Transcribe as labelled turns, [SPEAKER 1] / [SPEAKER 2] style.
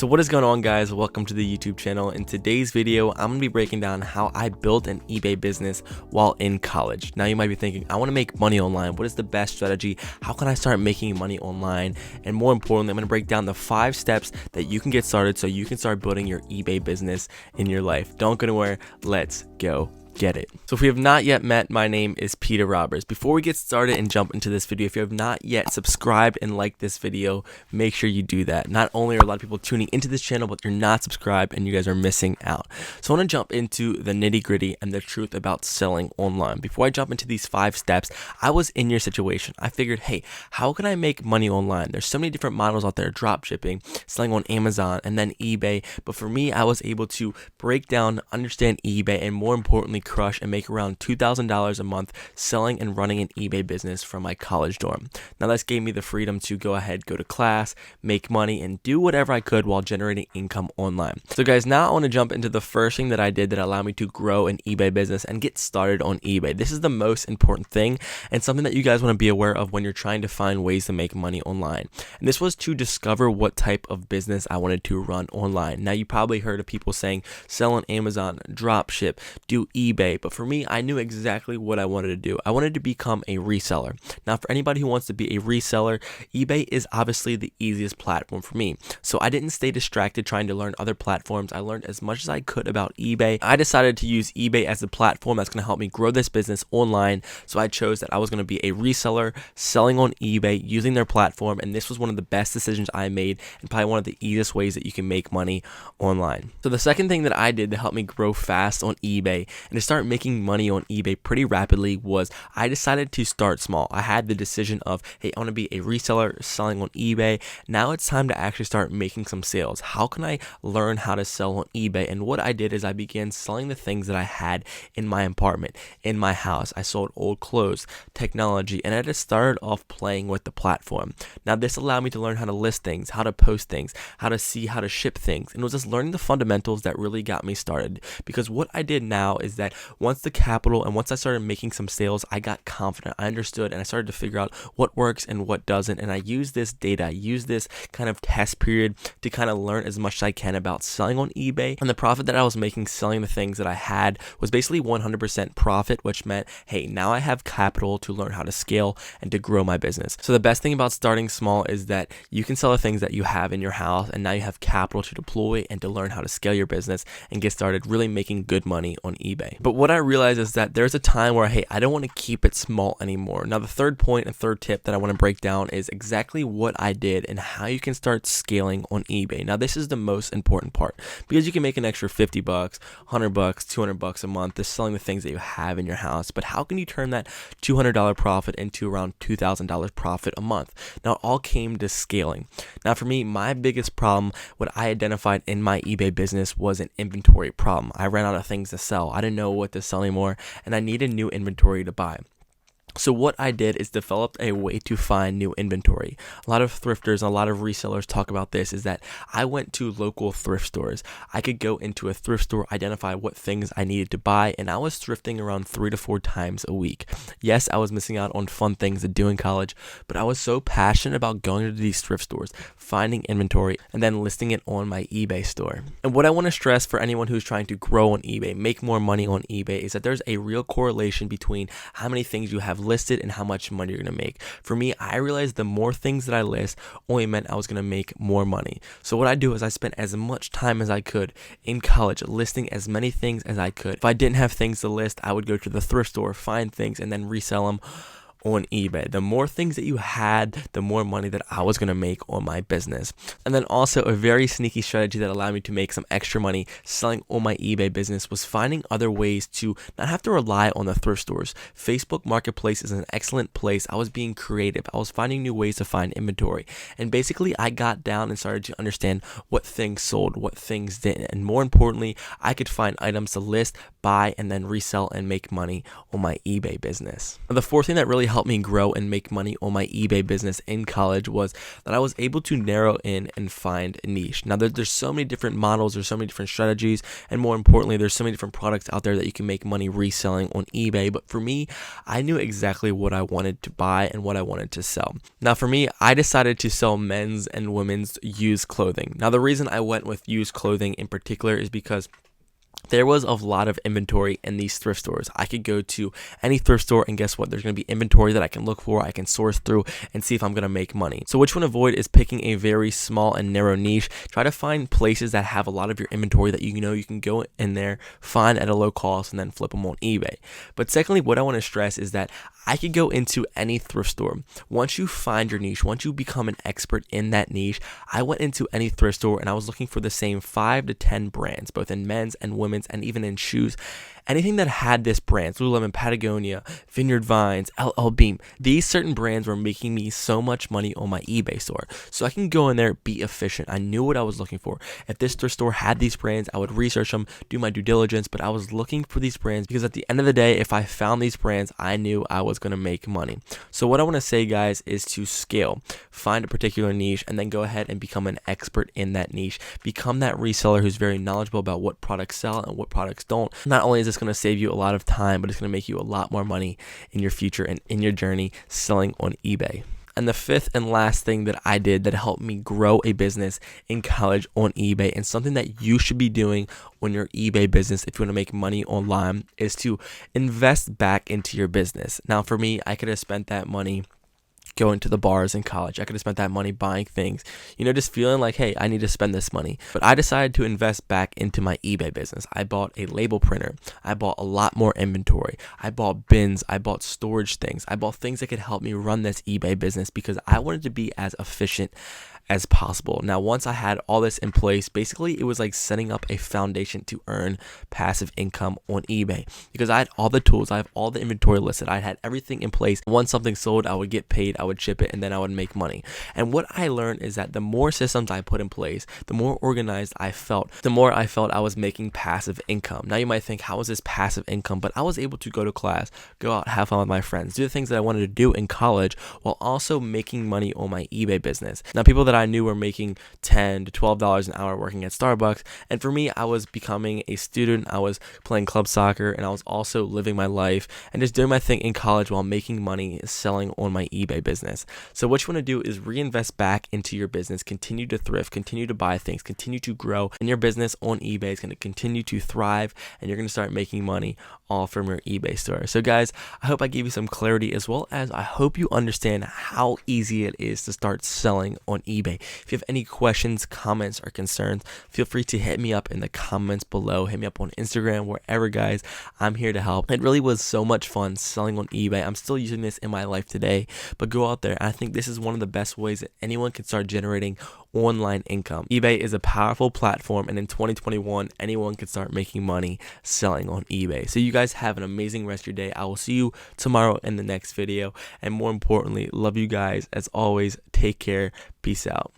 [SPEAKER 1] So what is going on, guys? Welcome to the YouTube channel. In today's video, I'm gonna be breaking down how I built an eBay business while in college. Now you might be thinking, I wanna make money online. What is the best strategy? How can I start making money online? And more importantly, I'm gonna break down the 5 steps that you can get started so you can start building your eBay business in your life. Don't go anywhere, let's go get it. So if we have not yet met, my name is Peter Roberts. Before we get started and jump into this video, if you have not yet subscribed and liked this video, make sure you do that. Not only are a lot of people tuning into this channel, but you're not subscribed and you guys are missing out. So I want to jump into the nitty gritty and the truth about selling online. Before I jump into these 5 steps, I was in your situation. I figured, hey, how can I make money online? There's so many different models out there, drop shipping, selling on Amazon, and then eBay. But for me, I was able to break down, understand eBay, and more importantly, crush and make around $2,000 a month selling and running an eBay business from my college dorm. Now this gave me the freedom to go ahead, go to class, make money, and do whatever I could while generating income online. So guys, now I want to jump into the first thing that I did that allowed me to grow an eBay business and get started on eBay. This is the most important thing and something that you guys want to be aware of when you're trying to find ways to make money online. And this was to discover what type of business I wanted to run online. Now you probably heard of people saying sell on Amazon, drop ship, do eBay. But for me, I knew exactly what I wanted to do. I wanted to become a reseller. Now, for anybody who wants to be a reseller, eBay is obviously the easiest platform for me. So I didn't stay distracted trying to learn other platforms. I learned as much as I could about eBay. I decided to use eBay as the platform that's going to help me grow this business online. So I chose that I was going to be a reseller selling on eBay using their platform. And this was one of the best decisions I made and probably one of the easiest ways that you can make money online. So the second thing that I did to help me grow fast on eBay and to start making money on eBay pretty rapidly was I decided to start small. I had the decision of, hey, I want to be a reseller selling on eBay. Now it's time to actually start making some sales. How can I learn how to sell on eBay? And what I did is I began selling the things that I had in my apartment, in my house. I sold old clothes, technology, and I just started off playing with the platform. Now this allowed me to learn how to list things, how to post things, how to see how to ship things. And it was just learning the fundamentals that really got me started. Because what I did now is that once the capital and once I started making some sales, I got confident. I understood and I started to figure out what works and what doesn't. And I used this data, I used this kind of test period to kind of learn as much as I can about selling on eBay. And the profit that I was making selling the things that I had was basically 100% profit, which meant, hey, now I have capital to learn how to scale and to grow my business. So the best thing about starting small is that you can sell the things that you have in your house, and now you have capital to deploy and to learn how to scale your business and get started really making good money on eBay. But what I realized is that there's a time where, hey, I don't want to keep it small anymore. Now the third point and third tip that I want to break down is exactly what I did and how you can start scaling on eBay. Now this is the most important part because you can make an extra $50, $100, $200 a month just selling the things that you have in your house. But how can you turn that $200 profit into around $2,000 profit a month? Now it all came to scaling. Now for me, my biggest problem, what I identified in my eBay business was an inventory problem. I ran out of things to sell. I didn't know what to sell anymore, and I needed new inventory to buy. So what I did is developed a way to find new inventory. A lot of thrifters and a lot of resellers talk about this is that I went to local thrift stores. I could go into a thrift store, identify what things I needed to buy, and I was thrifting around 3 to 4 times a week. Yes, I was missing out on fun things to do in college, but I was so passionate about going to these thrift stores, finding inventory, and then listing it on my eBay store. And what I want to stress for anyone who's trying to grow on eBay, make more money on eBay, is that there's a real correlation between how many things you have listed and how much money you're going to make. For me, I realized the more things that I list only meant I was going to make more money. So what I do is I spent as much time as I could in college listing as many things as I could. If I didn't have things to list, I would go to the thrift store, find things, and then resell them on eBay. The more things that you had, the more money that I was going to make on my business. And then also a very sneaky strategy that allowed me to make some extra money selling on my eBay business was finding other ways to not have to rely on the thrift stores. Facebook Marketplace is an excellent place. I was being creative. I was finding new ways to find inventory. And basically I got down and started to understand what things sold, what things didn't. And more importantly, I could find items to list, buy, and then resell and make money on my eBay business. Now, the fourth thing that really helped me grow and make money on my eBay business in college was that I was able to narrow in and find a niche. Now there's so many different models, there's so many different strategies, and more importantly, there's so many different products out there that you can make money reselling on eBay. But for me, I knew exactly what I wanted to buy and what I wanted to sell. Now for me, I decided to sell men's and women's used clothing. Now the reason I went with used clothing in particular is because there was a lot of inventory in these thrift stores. I could go to any thrift store and guess what? There's going to be inventory that I can look for, I can source through and see if I'm going to make money. So what you want to avoid is picking a very small and narrow niche. Try to find places that have a lot of your inventory that you know you can go in there, find at a low cost, and then flip them on eBay. But secondly, what I want to stress is that I could go into any thrift store. Once you find your niche, once you become an expert in that niche, I went into any thrift store and I was looking for the same 5 to 10 brands, both in men's and women's, and even in shoes. Anything that had this brand, Lululemon, Patagonia, Vineyard Vines, LL Beam, these certain brands were making me so much money on my eBay store. So I can go in there, be efficient. I knew what I was looking for. If this thrift store had these brands, I would research them, do my due diligence, but I was looking for these brands because at the end of the day, if I found these brands, I knew I was going to make money. So what I want to say, guys, is to scale. Find a particular niche and then go ahead and become an expert in that niche. Become that reseller who's very knowledgeable about what products sell and what products don't. Not only is this going to save you a lot of time, but it's going to make you a lot more money in your future and in your journey selling on eBay. And the fifth and last thing that I did that helped me grow a business in college on eBay, and something that you should be doing on your eBay business if you want to make money online, is to invest back into your business. Now for me, I could have spent that money going to the bars in college. I could have spent that money buying things, just feeling like, hey, I need to spend this money. But I decided to invest back into my eBay business. I bought a label printer. I bought a lot more inventory. I bought bins. I bought storage things. I bought things that could help me run this eBay business because I wanted to be as efficient as possible. Now, once I had all this in place, basically it was like setting up a foundation to earn passive income on eBay because I had all the tools, I have all the inventory listed, I had everything in place. Once something sold, I would get paid, I would ship it, and then I would make money. And what I learned is that the more systems I put in place, the more organized I felt, the more I felt I was making passive income. Now you might think, how is this passive income? But I was able to go to class, go out, have fun with my friends, do the things that I wanted to do in college while also making money on my eBay business. Now people that I knew were making $10 to $12 an hour working at Starbucks, and for me, I was becoming a student. I was playing club soccer, and I was also living my life and just doing my thing in college while making money selling on my eBay business. So what you want to do is reinvest back into your business, continue to thrift, continue to buy things, continue to grow, and your business on eBay is going to continue to thrive, and you're going to start making money all from your eBay store. So guys, I hope I gave you some clarity, as well as I hope you understand how easy it is to start selling on eBay. If you have any questions, comments, or concerns, feel free to hit me up in the comments below. Hit me up on Instagram, wherever, guys. I'm here to help. It really was so much fun selling on eBay. I'm still using this in my life today, but go out there. I think this is one of the best ways that anyone can start generating online income. eBay is a powerful platform, and in 2021, anyone can start making money selling on eBay. So you guys have an amazing rest of your day. I will see you tomorrow in the next video, and more importantly, love you guys. As always, take care. Peace out.